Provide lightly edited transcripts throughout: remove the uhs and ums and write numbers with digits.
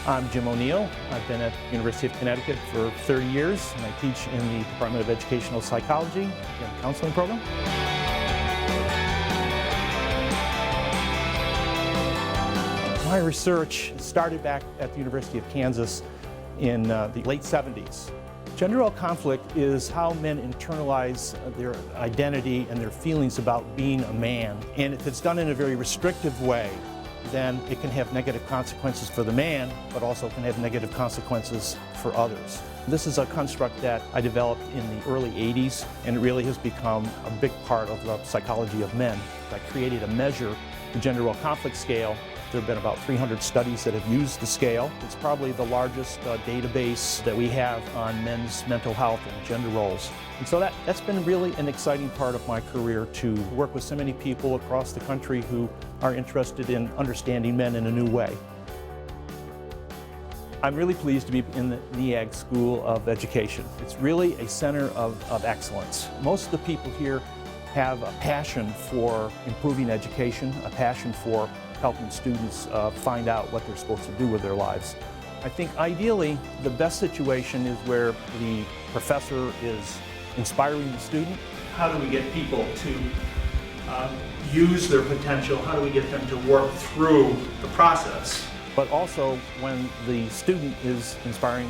I'm Jim O'Neill. I've been at the University of Connecticut for 30 years, and I teach in the Department of Educational Psychology and Counseling program. My research started back at the University of Kansas in the late 70s. Gender role conflict is how men internalize their identity and their feelings about being a man. And if it's done in a very restrictive way, then it can have negative consequences for the man, but also can have negative consequences for others. This is a construct that I developed in the early 80s, and it really has become a big part of the psychology of men. I created a measure, the gender role conflict scale. There have been about 300 studies that have used the scale. It's probably the largest database that we have on men's mental health and gender roles. And so that's been really an exciting part of my career, to work with so many people across the country who are interested in understanding men in a new way. I'm really pleased to be in the NEAG School of Education. It's really a center of excellence. Most of the people here have a passion for improving education, a passion for helping students find out what they're supposed to do with their lives. I think ideally the best situation is where the professor is inspiring the student. How do we get people to use their potential? How do we get them to work through the process? But also when the student is inspiring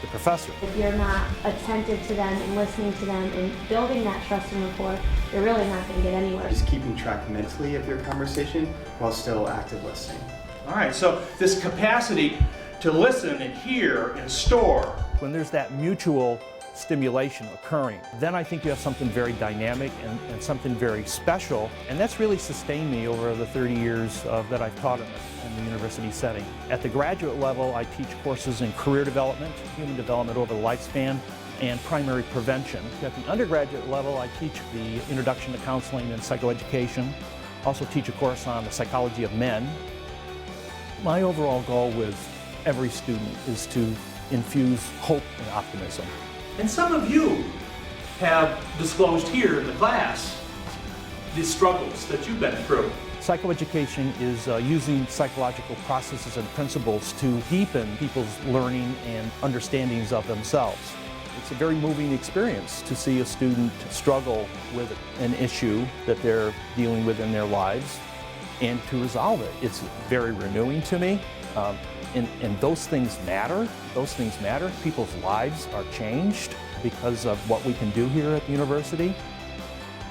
the professor. If you're not attentive to them and listening to them and building that trust and rapport, you're really not going to get anywhere. Just keeping track mentally of your conversation while still active listening. All right, so this capacity to listen and hear and store. When there's that mutual stimulation occurring, then I think you have something very dynamic and something very special, and that's really sustained me over the 30 years that I've taught in the university setting. At the graduate level, I teach courses in career development, human development over the lifespan, and primary prevention. At the undergraduate level, I teach the Introduction to Counseling and Psychoeducation. Also teach a course on the psychology of men. My overall goal with every student is to infuse hope and optimism. And some of you have disclosed here in the class the struggles that you've been through. Psychoeducation is using psychological processes and principles to deepen people's learning and understandings of themselves. It's a very moving experience to see a student struggle with an issue that they're dealing with in their lives and to resolve it. It's very renewing to me. And those things matter. Those things matter. People's lives are changed because of what we can do here at the university.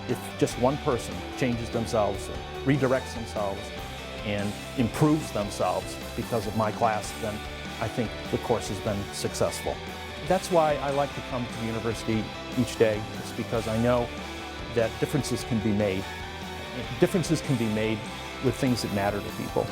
If just one person changes themselves, redirects themselves, and improves themselves because of my class, then I think the course has been successful. That's why I like to come to the university each day. It's because I know that differences can be made. Differences can be made with things that matter to people.